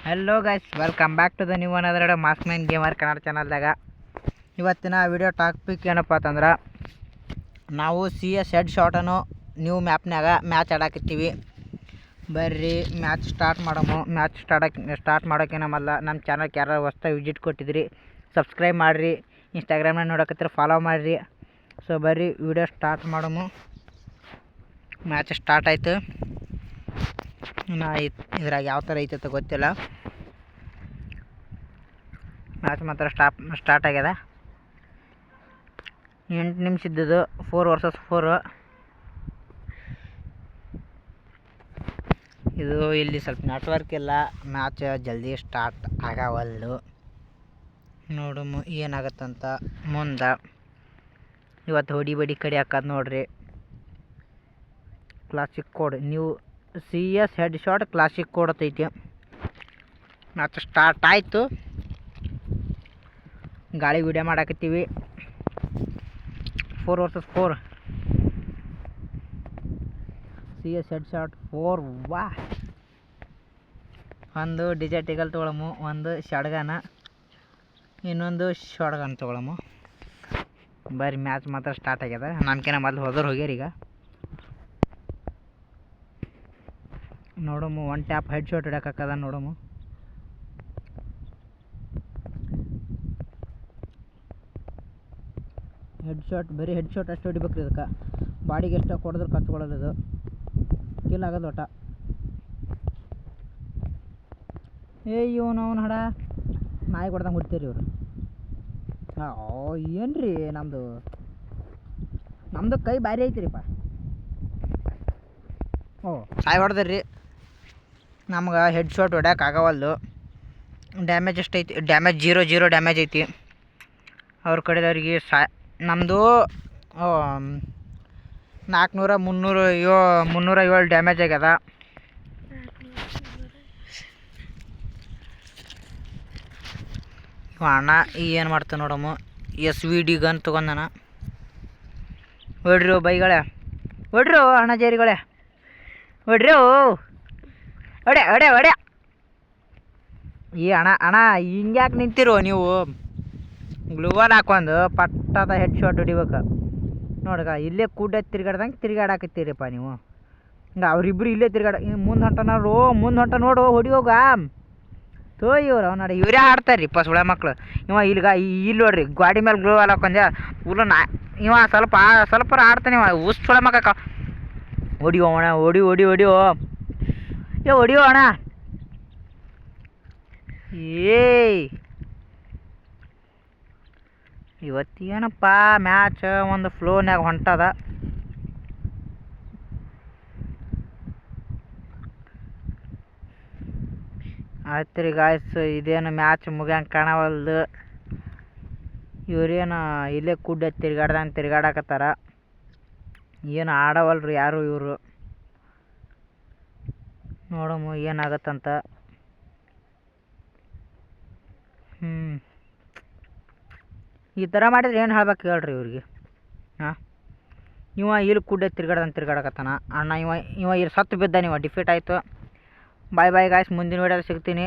Hello guys, welcome back to the new another mask man gamer Kannada ಚಾನಲ್ದಾಗ. ಇವತ್ತಿನ video topic ಏನಪ್ಪ ಅಂತಂದ್ರೆ, ನಾವು CS ಹೆಡ್ ಶಾಟನ್ನು ನ್ಯೂ ಮ್ಯಾಪ್ನಾಗ ಮ್ಯಾಚ್ ಆಡಾಕತ್ತೀವಿ. ಬರ್ರಿ ಮ್ಯಾಚ್ ಸ್ಟಾರ್ಟ್ ಮಾಡಮು. ಮ್ಯಾಚ್ ಸ್ಟಾರ್ಟ್ ಮಾಡೋಕ್ಕೇನ ಮೊದಲ ನಮ್ಮ ಚಾನಲ್ಗೆ ಯಾರು ಹೊಸ್ದಾಗಿ ವಿಸಿಟ್ ಕೊಟ್ಟಿದ್ರಿ ಸಬ್ಸ್ಕ್ರೈಬ್ ಮಾಡಿರಿ. ಇನ್ಸ್ಟಾಗ್ರಾಮ್ನಾಗ ನೋಡಕತ್ತೀರಿ ಫಾಲೋ ಮಾಡಿರಿ. ಸೊ ಬರ್ರಿ ವಿಡಿಯೋ ಸ್ಟಾರ್ಟ್ ಮಾಡಮು. ಮ್ಯಾಚ್ ಸ್ಟಾರ್ಟ್ ಆಯಿತು. ಇದ್ರಾಗ ಯಾವ ಥರ ಐತೆ ಗೊತ್ತಿಲ್ಲ. ಮ್ಯಾಚ್ ಮಾತ್ರ ಸ್ಟಾರ್ಟ್ ಆಗ್ಯದ. 8 ನಿಮಿಷ ಇದ್ದದ್ದು 4 ವರ್ಸಸ್ 4. ಇದು ಇಲ್ಲಿ ಸ್ವಲ್ಪ ನೆಟ್ವರ್ಕ್ ಇಲ್ಲ, ಮ್ಯಾಚ್ ಜಲ್ದಿ ಸ್ಟಾರ್ಟ್ ಆಗವಲ್ದು. ನೋಡಮು ಏನಾಗತ್ತಂತ ಮುಂದೆ. ಇವತ್ತು ಹೊಡಿ ಕಡಿ ಹಾಕೋದು ನೋಡ್ರಿ. Classic code new CS head shot classic code ಐತಿ. ಮ್ಯಾಚ್ ಸ್ಟಾರ್ಟ್ ಆಯಿತು. ಗಾಳಿ ವಿಡಿಯೋ ಮಾಡಾಕತ್ತೀವಿ. 4 ವರ್ಸಸ್ 4 CS ಹೆಡ್ ಶಾಟ್ 4. ವಾ, ಒಂದು ಡಿಜೆಟಿಗಲ್ ತೊಗೊಳಮು, ಒಂದು ಶಡ್ಗನ, ಇನ್ನೊಂದು ಶಾಟ್ಗನ್ ತೊಗೊಳಮು. ಬರ್ರಿ ಮ್ಯಾಚ್ ಮಾತ್ರ ಸ್ಟಾರ್ಟ್ ಆಗ್ಯದ. ನಮ್ಕೇನ ಮೊದಲು ಹೋಗ್ಯಾರ. ಈಗ ನೋಡಮು. 1 ಟ್ಯಾಪ್ ಹೆಡ್ ಶಾಟ್ ಹಿಡೋಕ್ಕಾಕದ ನೋಡಮು. ಹೆಡ್ ಶಾಟ್, ಬರೀ ಹೆಡ್ ಶಾಟ್ ಅಷ್ಟು ಹೊಡಿಬೇಕ್ರಿ. ಇದಕ್ಕೆ ಬಾಡಿಗೆ ಎಷ್ಟು ಕೊಡಿದ್ರೆ ಕಚ್ಕೊಳ್ಳೋದು. ಇದು ಕಿಲ್ ಆಗೋದು ಒಟ್ಟ. ಇವನು ಹಡ ನಾಯಿ ಕೊಡ್ದಂಗೆ ಹೊಡಿತೀರಿ ಇವರು. ಏನು ರೀ, ನಮ್ಮದು ಕೈ ಭಾರಿ ಐತಿರಿಪ್ಪ. ಸಾಯಿ ಹೊಡೆದ್ರಿ. ನಮ್ಗೆ ಹೆಡ್ ಶಾಟ್ ಹೊಡ್ಯಕ್ಕೆ ಆಗವಲ್ದು. ಡ್ಯಾಮೇಜ್ ಎಷ್ಟೈತಿ? ಡ್ಯಾಮೇಜ್ 0 ಡ್ಯಾಮೇಜ್ ಐತಿ. ಅವ್ರ ಕಡೆದವ್ರಿಗೆ ನಮ್ಮದು 400 307 ಡ್ಯಾಮೇಜ್ ಆಗ್ಯದ. ಅಣ್ಣ ಏನು ಮಾಡ್ತಾನೆ ನೋಡಮ್ಮ. SVD gun ತೊಗೊಂಡನ. ಹೊಡ್ರಿ ಬೈಗಳೇ, ಹೊಡ್ರಿ ಅಣ್ಣ ಜೇರಿಗಳೇ, ಹೊಡ್ರಿ. ಹೊಡೆ ಈ ಅಣ್ಣ ಹಿಂಗ್ಯಾಕೆ ನಿಂತಿರೋ ನೀವು? ಗ್ಲೂವಲ್ ಹಾಕೊಂಡು ಪಟ್ಟದ ಹೆಡ್ ಶಾಟ್ ಹೊಡಿಬೇಕು ನೋಡ್ಗ. ಇಲ್ಲೇ ಕೂಡ ತಿರ್ಗಾಡಾಕತ್ತೀರಿಪ್ಪ ನೀವು. ಹಿಂಗೆ ಅವ್ರಿಬ್ರು ಇಲ್ಲೇ ಮುಂದೆ ಹೊಂಟ ನೋಡು. ಹೊಡಿ ಹೋಗ ಇವ್ರು ನೋಡಿ, ಇವರೇ ಆಡ್ತಾರ್ರಿಪ್ಪ ಸುಳೆ ಮಕ್ಳು. ಇಲ್ಲಿ ನೋಡ್ರಿ, ಗಾಡಿ ಮೇಲೆ ಗ್ಲೂವಲ್ ಹಾಕೊಂಡೆ ಫುಲ್ ಸ್ವಲ್ಪ ಆಡ್ತಾನೆ ಸುಳೆ ಮಕ್ಕ. ಹೊಡಿಯೋ ಅಣ್ಣ, ಹೊಡಿಯೋ ಅಣ್ಣ. ಇವತ್ತೇನಪ್ಪ ಮ್ಯಾಚ್ ಒಂದು ಫ್ಲೋನ್ಯಾಗ ಹೊಂಟದ. ಆಯ್ತು ರೀ ಗಾಯ್ಸ್, ಇದೇನು ಮ್ಯಾಚ್ ಮುಗಿಯಂಗೆ ಕಾಣವಲ್ದು. ಇವ್ರೇನು ಇಲ್ಲೇ ಕುಡ್ಡ ತಿರ್ಗಾಡಕತ್ತಾರ. ಏನು ಆಡವಲ್ರಿ ಯಾರು ಇವರು. ನೋಡಮು ಏನಾಗತ್ತಂತ. ಈ ಥರ ಮಾಡಿದ್ರೆ ಏನು ಹೇಳ್ಬೇಕು ಹೇಳ್ರಿ ಇವ್ರಿಗೆ. ಇವ ಇಲ್ಲಿ ಕುಡ್ಡೆ ತಿರ್ಗಾಡಕತ್ತಾನ ಅಣ್ಣ. ಇವ ಇಲ್ಲಿ ಸತ್ತು ಬಿದ್ದ. ಡಿಫೀಟ್ ಆಯಿತು. ಬಾಯ್ ಗಾಯ್ಸ್, ಮುಂದಿನ ವಿಡಿಯೋದಲ್ಲಿ ಸಿಗ್ತೀನಿ.